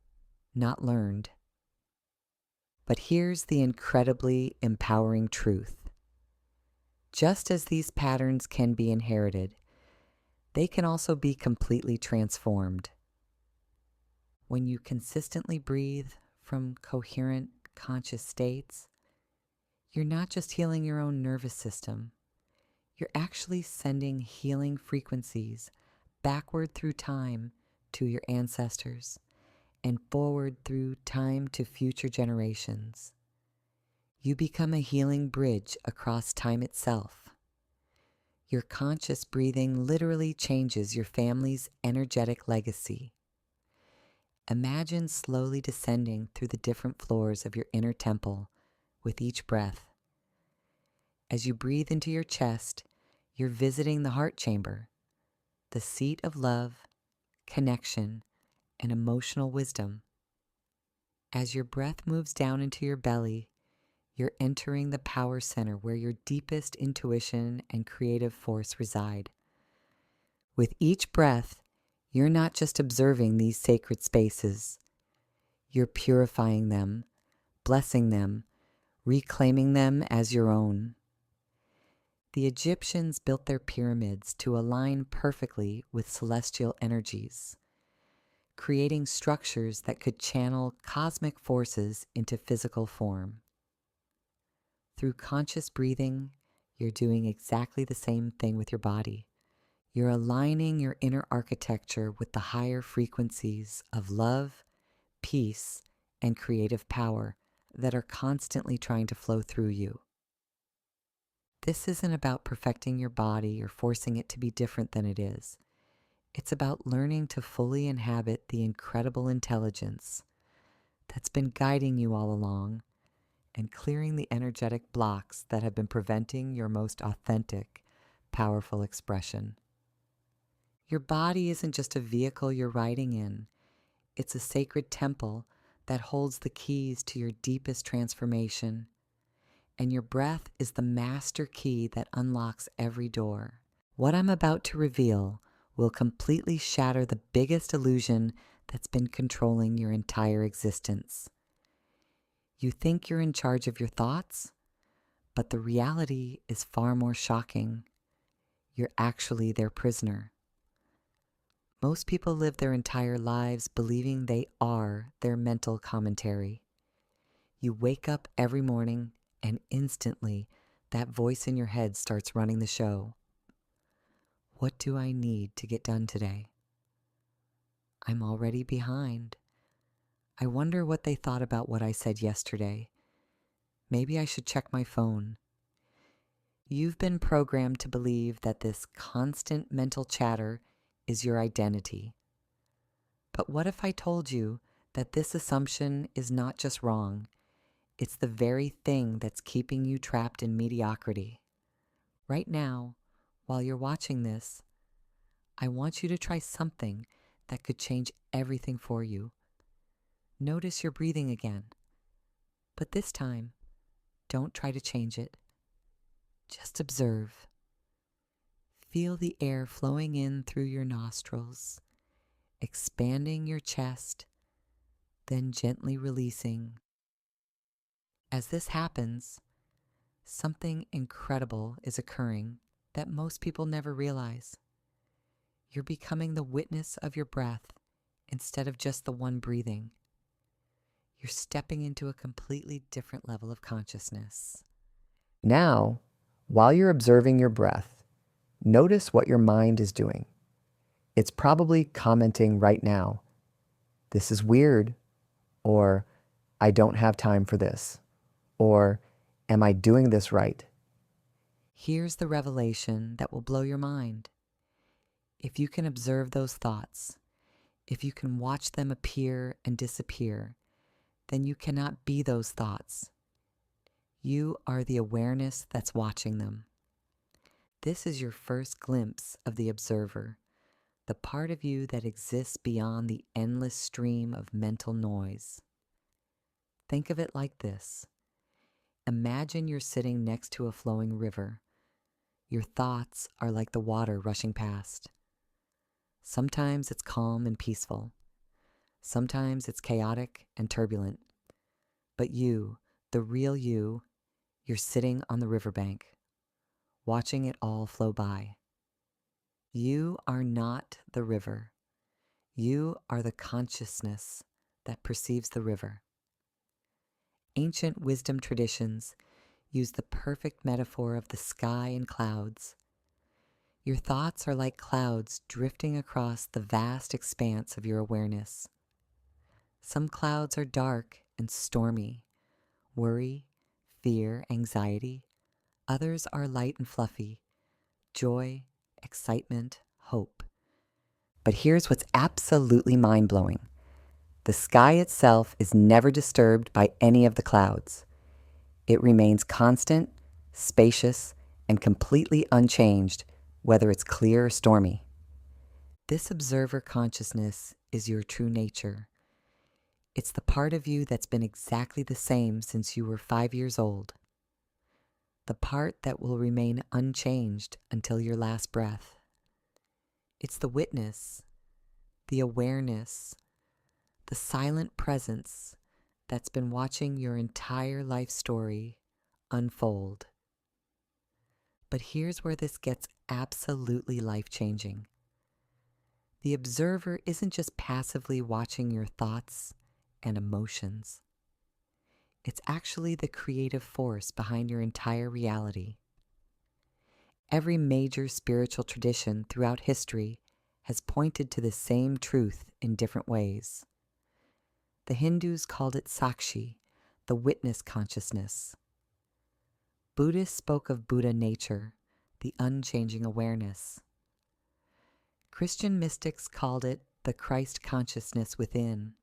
not learned. But here's the incredibly empowering truth. Just as these patterns can be inherited, they can also be completely transformed. When you consistently breathe from coherent, conscious states, you're not just healing your own nervous system. You're actually sending healing frequencies backward through time to your ancestors and forward through time to future generations. You become a healing bridge across time itself. Your conscious breathing literally changes your family's energetic legacy. Imagine slowly descending through the different floors of your inner temple with each breath. As you breathe into your chest, you're visiting the heart chamber, the seat of love, connection, and emotional wisdom. As your breath moves down into your belly, you're entering the power center where your deepest intuition and creative force reside. With each breath, you're not just observing these sacred spaces. You're purifying them, blessing them, reclaiming them as your own. The Egyptians built their pyramids to align perfectly with celestial energies, creating structures that could channel cosmic forces into physical form. Through conscious breathing, you're doing exactly the same thing with your body. You're aligning your inner architecture with the higher frequencies of love, peace, and creative power that are constantly trying to flow through you. This isn't about perfecting your body or forcing it to be different than it is. It's about learning to fully inhabit the incredible intelligence that's been guiding you all along and clearing the energetic blocks that have been preventing your most authentic, powerful expression. Your body isn't just a vehicle you're riding in. It's a sacred temple that holds the keys to your deepest transformation. And your breath is the master key that unlocks every door. What I'm about to reveal will completely shatter the biggest illusion that's been controlling your entire existence. You think you're in charge of your thoughts, but the reality is far more shocking. You're actually their prisoner. Most people live their entire lives believing they are their mental commentary. You wake up every morning and instantly that voice in your head starts running the show. What do I need to get done today? I'm already behind. I wonder what they thought about what I said yesterday. Maybe I should check my phone. You've been programmed to believe that this constant mental chatter is your identity. But what if I told you that this assumption is not just wrong, it's the very thing that's keeping you trapped in mediocrity? Right now, while you're watching this, I want you to try something that could change everything for you. Notice your breathing again. But this time, don't try to change it. Just observe. Feel the air flowing in through your nostrils, expanding your chest, then gently releasing. As this happens, something incredible is occurring that most people never realize. You're becoming the witness of your breath instead of just the one breathing. You're stepping into a completely different level of consciousness. Now, while you're observing your breath, notice what your mind is doing. It's probably commenting right now, "This is weird," or "I don't have time for this," or "Am I doing this right?" Here's the revelation that will blow your mind. If you can observe those thoughts, if you can watch them appear and disappear, then you cannot be those thoughts. You are the awareness that's watching them. This is your first glimpse of the observer, the part of you that exists beyond the endless stream of mental noise. Think of it like this. Imagine you're sitting next to a flowing river. Your thoughts are like the water rushing past. Sometimes it's calm and peaceful. Sometimes it's chaotic and turbulent. But you, the real you, you're sitting on the riverbank, watching it all flow by. You are not the river. You are the consciousness that perceives the river. Ancient wisdom traditions use the perfect metaphor of the sky and clouds. Your thoughts are like clouds drifting across the vast expanse of your awareness. Some clouds are dark and stormy, worry, fear, anxiety. Others are light and fluffy, joy, excitement, hope. But here's what's absolutely mind-blowing. The sky itself is never disturbed by any of the clouds. It remains constant, spacious, and completely unchanged, whether it's clear or stormy. This observer consciousness is your true nature. It's the part of you that's been exactly the same since you were 5 years old. The part that will remain unchanged until your last breath. It's the witness, the awareness, the silent presence that's been watching your entire life story unfold. But here's where this gets absolutely life-changing. The observer isn't just passively watching your thoughts and emotions. It's actually the creative force behind your entire reality. Every major spiritual tradition throughout history has pointed to the same truth in different ways. The Hindus called it Sakshi, the witness consciousness. Buddhists spoke of Buddha nature, the unchanging awareness. Christian mystics called it the Christ consciousness within.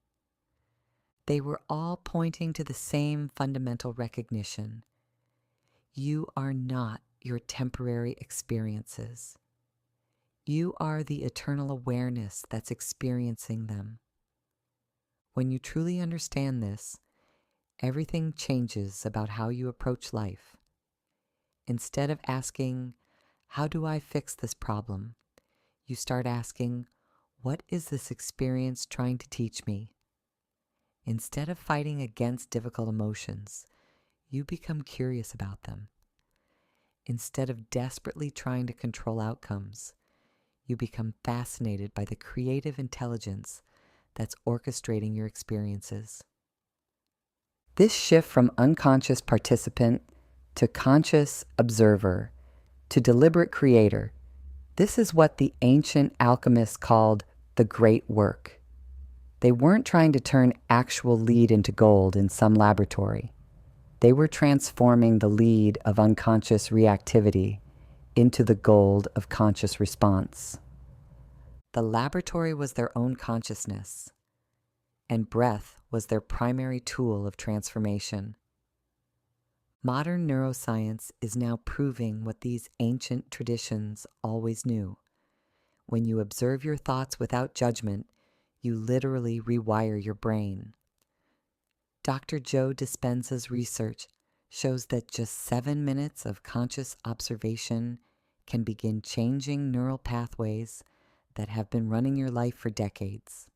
They were all pointing to the same fundamental recognition. You are not your temporary experiences. You are the eternal awareness that's experiencing them. When you truly understand this, everything changes about how you approach life. Instead of asking, how do I fix this problem? You start asking, what is this experience trying to teach me? Instead of fighting against difficult emotions, you become curious about them. Instead of desperately trying to control outcomes, you become fascinated by the creative intelligence that's orchestrating your experiences. This shift from unconscious participant to conscious observer to deliberate creator, this is what the ancient alchemists called the great work. They weren't trying to turn actual lead into gold in some laboratory. They were transforming the lead of unconscious reactivity into the gold of conscious response. The laboratory was their own consciousness, and breath was their primary tool of transformation. Modern neuroscience is now proving what these ancient traditions always knew. When you observe your thoughts without judgment, you literally rewire your brain. Dr. Joe Dispenza's research shows that just 7 minutes of conscious observation can begin changing neural pathways that have been running your life for decades.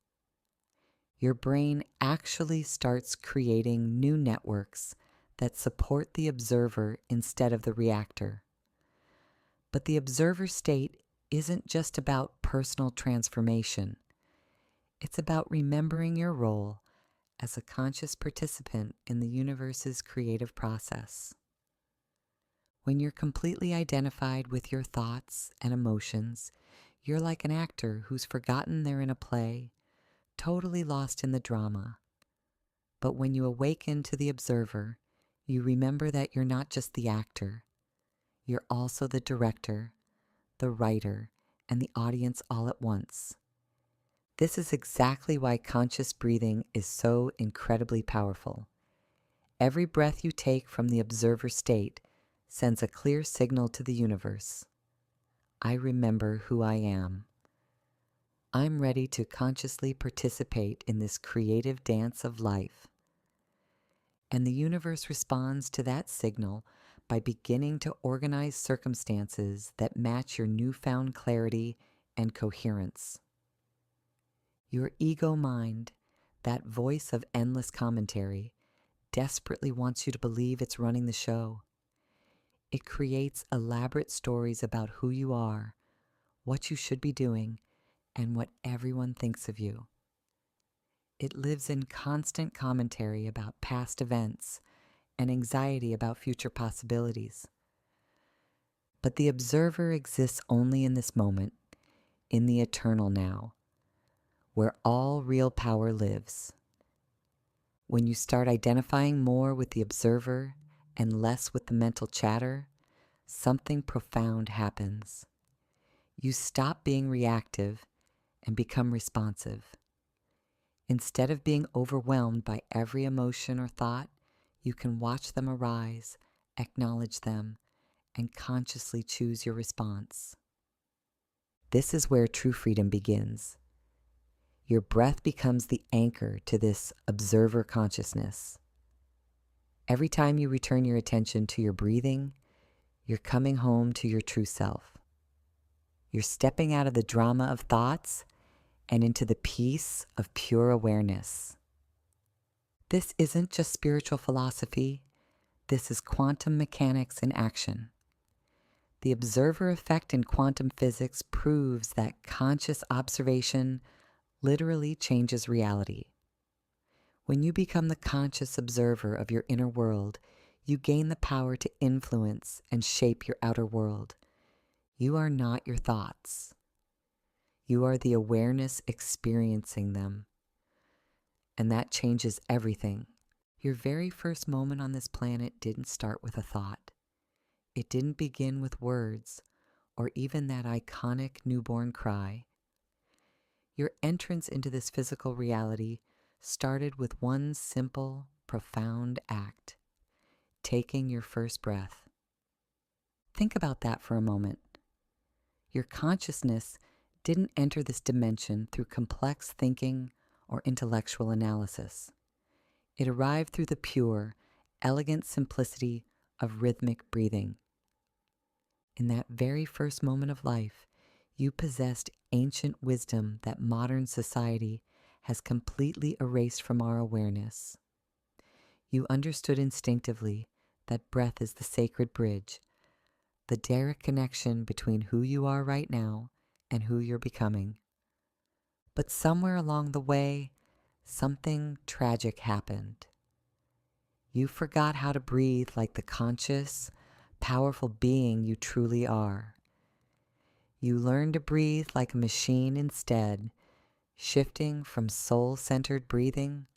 Your brain actually starts creating new networks that support the observer instead of the reactor. But the observer state isn't just about personal transformation. It's about remembering your role as a conscious participant in the universe's creative process. When you're completely identified with your thoughts and emotions, you're like an actor who's forgotten they're in a play, totally lost in the drama. But when you awaken to the observer, you remember that you're not just the actor. You're also the director, the writer, and the audience all at once. This is exactly why conscious breathing is so incredibly powerful. Every breath you take from the observer state sends a clear signal to the universe. I remember who I am. I'm ready to consciously participate in this creative dance of life. And the universe responds to that signal by beginning to organize circumstances that match your newfound clarity and coherence. Your ego mind, that voice of endless commentary, desperately wants you to believe it's running the show. It creates elaborate stories about who you are, what you should be doing, and what everyone thinks of you. It lives in constant commentary about past events and anxiety about future possibilities. But the observer exists only in this moment, in the eternal now, where all real power lives. When you start identifying more with the observer and less with the mental chatter, something profound happens. You stop being reactive and become responsive. Instead of being overwhelmed by every emotion or thought, you can watch them arise, acknowledge them, and consciously choose your response. This is where true freedom begins. Your breath becomes the anchor to this observer consciousness. Every time you return your attention to your breathing, you're coming home to your true self. You're stepping out of the drama of thoughts and into the peace of pure awareness. This isn't just spiritual philosophy. This is quantum mechanics in action. The observer effect in quantum physics proves that conscious observation literally changes reality. When you become the conscious observer of your inner world, you gain the power to influence and shape your outer world. You are not your thoughts. You are the awareness experiencing them. And that changes everything. Your very first moment on this planet didn't start with a thought. It didn't begin with words or even that iconic newborn cry. Your entrance into this physical reality started with one simple, profound act: taking your first breath. Think about that for a moment. Your consciousness didn't enter this dimension through complex thinking or intellectual analysis. It arrived through the pure, elegant simplicity of rhythmic breathing. In that very first moment of life, you possessed ancient wisdom that modern society has completely erased from our awareness. You understood instinctively that breath is the sacred bridge, the direct connection between who you are right now and who you're becoming. But somewhere along the way, something tragic happened. You forgot how to breathe like the conscious, powerful being you truly are. You learned to breathe like a machine instead, shifting from soul-centered breathing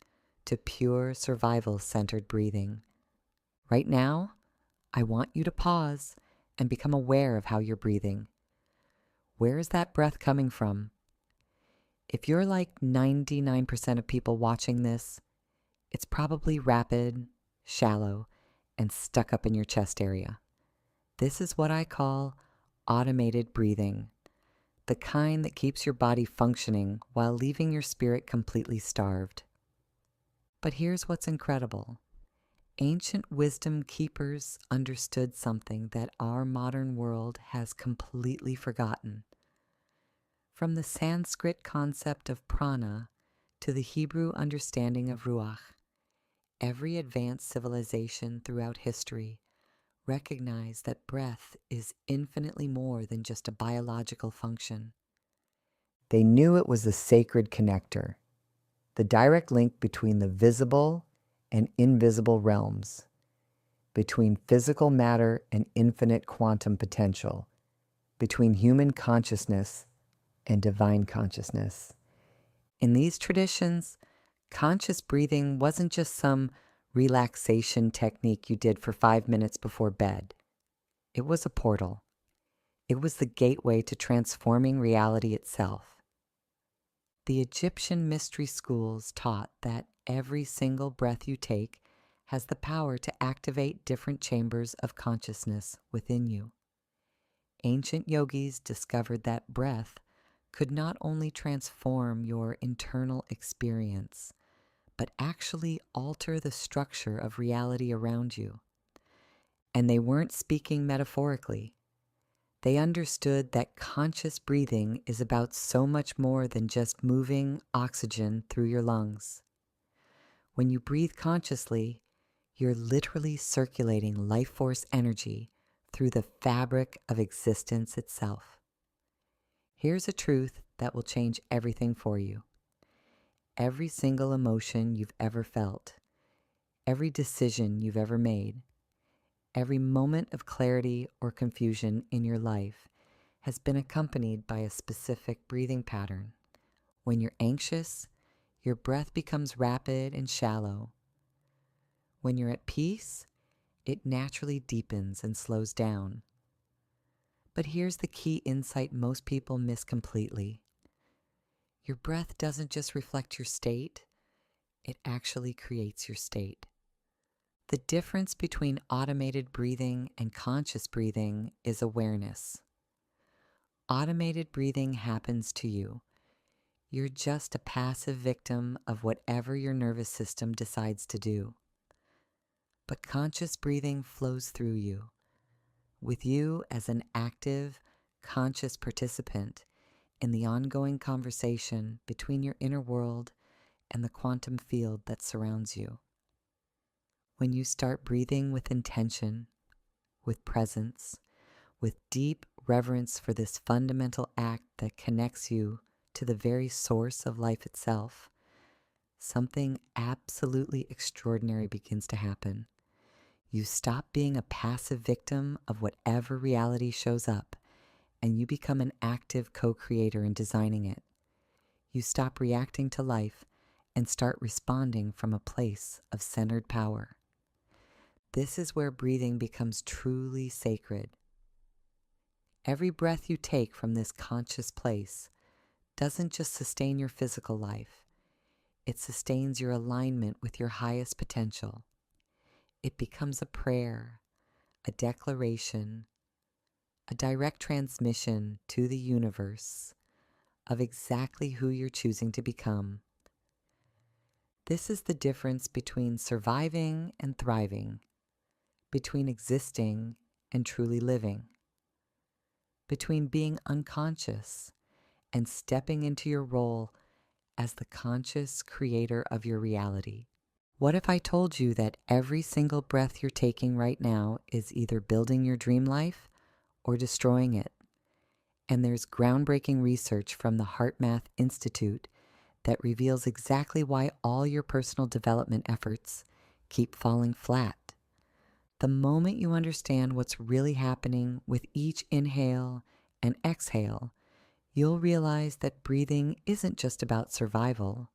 to pure survival-centered breathing. Right now, I want you to pause and become aware of how you're breathing. Where is that breath coming from? If you're like 99% of people watching this, it's probably rapid, shallow, and stuck up in your chest area. This is what I call automated breathing, the kind that keeps your body functioning while leaving your spirit completely starved. But here's what's incredible. Ancient wisdom keepers understood something that our modern world has completely forgotten. From the Sanskrit concept of prana to the Hebrew understanding of ruach, every advanced civilization throughout history recognized that breath is infinitely more than just a biological function. They knew it was the sacred connector, the direct link between the visible and invisible realms, between physical matter and infinite quantum potential, between human consciousness and divine consciousness. In these traditions, conscious breathing wasn't just some relaxation technique you did for 5 minutes before bed. It was a portal. It was the gateway to transforming reality itself. The Egyptian mystery schools taught that every single breath you take has the power to activate different chambers of consciousness within you. Ancient yogis discovered that breath could not only transform your internal experience, but actually alter the structure of reality around you. And they weren't speaking metaphorically. They understood that conscious breathing is about so much more than just moving oxygen through your lungs. When you breathe consciously, you're literally circulating life force energy through the fabric of existence itself. Here's a truth that will change everything for you. Every single emotion you've ever felt, every decision you've ever made, every moment of clarity or confusion in your life has been accompanied by a specific breathing pattern. When you're anxious, your breath becomes rapid and shallow. When you're at peace, it naturally deepens and slows down. But here's the key insight most people miss completely. Your breath doesn't just reflect your state, it actually creates your state. The difference between automated breathing and conscious breathing is awareness. Automated breathing happens to you. You're just a passive victim of whatever your nervous system decides to do. But conscious breathing flows through you, with you as an active, conscious participant in the ongoing conversation between your inner world and the quantum field that surrounds you. When you start breathing with intention, with presence, with deep reverence for this fundamental act that connects you to the very source of life itself, something absolutely extraordinary begins to happen. You stop being a passive victim of whatever reality shows up, and you become an active co-creator in designing it. You stop reacting to life and start responding from a place of centered power. This is where breathing becomes truly sacred. Every breath you take from this conscious place doesn't just sustain your physical life, it sustains your alignment with your highest potential. It becomes a prayer, a declaration, a direct transmission to the universe of exactly who you're choosing to become. This is the difference between surviving and thriving, between existing and truly living, between being unconscious and stepping into your role as the conscious creator of your reality. What if I told you that every single breath you're taking right now is either building your dream life or destroying it? And there's groundbreaking research from the HeartMath Institute that reveals exactly why all your personal development efforts keep falling flat. The moment you understand what's really happening with each inhale and exhale, you'll realize that breathing isn't just about survival.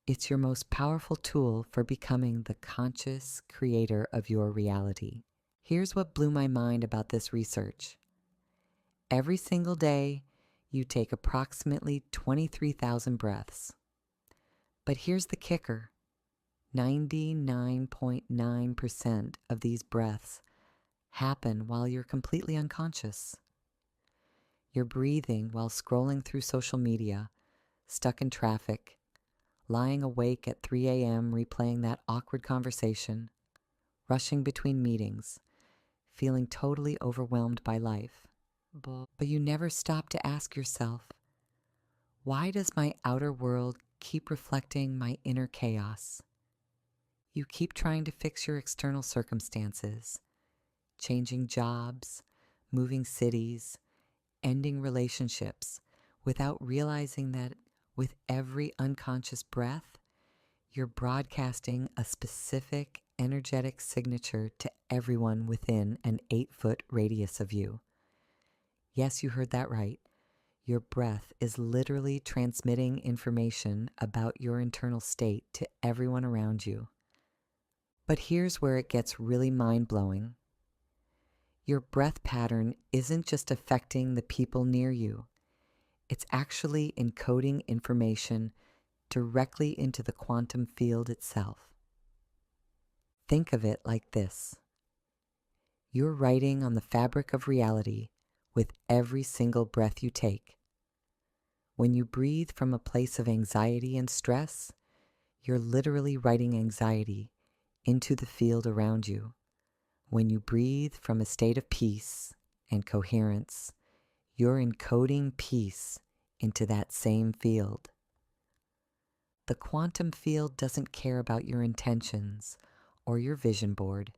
It's your most powerful tool for becoming the conscious creator of your reality. Here's what blew my mind about this research. Every single day, you take approximately 23,000 breaths. But here's the kicker. 99.9% of these breaths happen while you're completely unconscious. You're breathing while scrolling through social media, stuck in traffic, lying awake at 3 a.m. replaying that awkward conversation, rushing between meetings, feeling totally overwhelmed by life. But you never stop to ask yourself, why does my outer world keep reflecting my inner chaos? You keep trying to fix your external circumstances, changing jobs, moving cities, ending relationships, without realizing that with every unconscious breath, you're broadcasting a specific energetic signature to everyone within an 8-foot radius of you. Yes, you heard that right. Your breath is literally transmitting information about your internal state to everyone around you. But here's where it gets really mind-blowing. Your breath pattern isn't just affecting the people near you. It's actually encoding information directly into the quantum field itself. Think of it like this. You're writing on the fabric of reality with every single breath you take. When you breathe from a place of anxiety and stress, you're literally writing anxiety into the field around you. When you breathe from a state of peace and coherence, you're encoding peace into that same field. The quantum field doesn't care about your intentions or your vision board.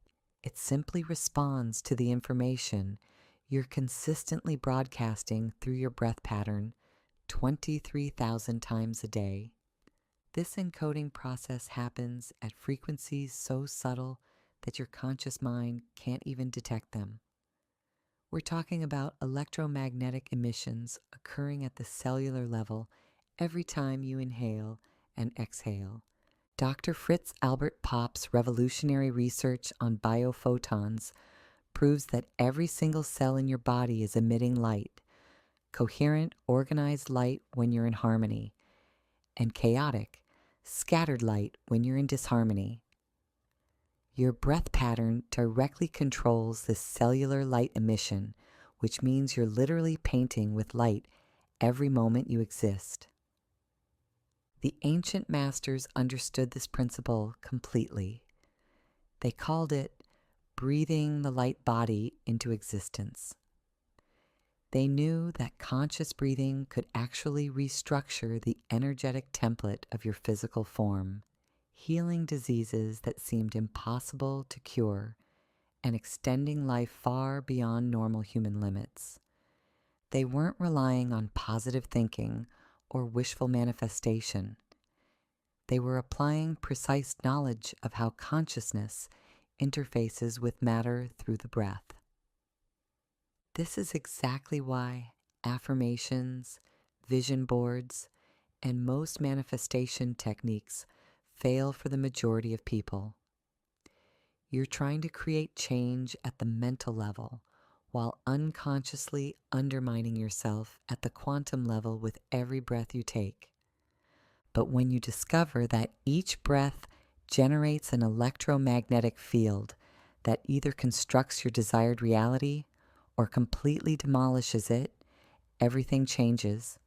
It simply responds to the information you're consistently broadcasting through your breath pattern 23,000 times a day. This encoding process happens at frequencies so subtle that your conscious mind can't even detect them. We're talking about electromagnetic emissions occurring at the cellular level every time you inhale and exhale. Dr. Fritz Albert Popp's revolutionary research on biophotons proves that every single cell in your body is emitting light, coherent, organized light when you're in harmony, and chaotic, scattered light when you're in disharmony. Your breath pattern directly controls this cellular light emission, which means you're literally painting with light every moment you exist. The ancient masters understood this principle completely. They called it breathing the light body into existence. They knew that conscious breathing could actually restructure the energetic template of your physical form, healing diseases that seemed impossible to cure and extending life far beyond normal human limits. They weren't relying on positive thinking or wishful manifestation. They were applying precise knowledge of how consciousness interfaces with matter through the breath. This is exactly why affirmations, vision boards, and most manifestation techniques fail for the majority of people. You're trying to create change at the mental level while unconsciously undermining yourself at the quantum level with every breath you take. But when you discover that each breath generates an electromagnetic field that either constructs your desired reality or completely demolishes it, everything changes.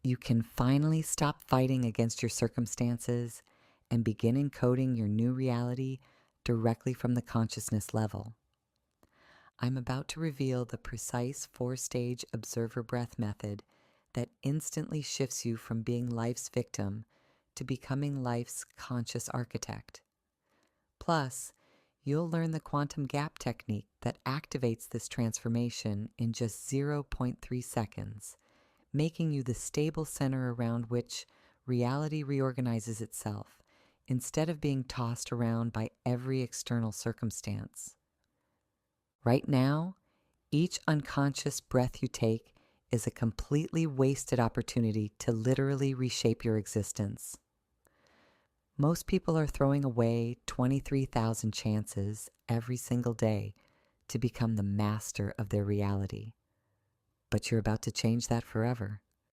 You can finally stop fighting against your circumstances and begin encoding your new reality directly from the consciousness level. I'm about to reveal the precise 4-stage observer breath method that instantly shifts you from being life's victim to becoming life's conscious architect. Plus, you'll learn the quantum gap technique that activates this transformation in just 0.3 seconds, making you the stable center around which reality reorganizes itself instead of being tossed around by every external circumstance. Right now, each unconscious breath you take is a completely wasted opportunity to literally reshape your existence. Most people are throwing away 23,000 chances every single day to become the master of their reality. But you're about to change that forever.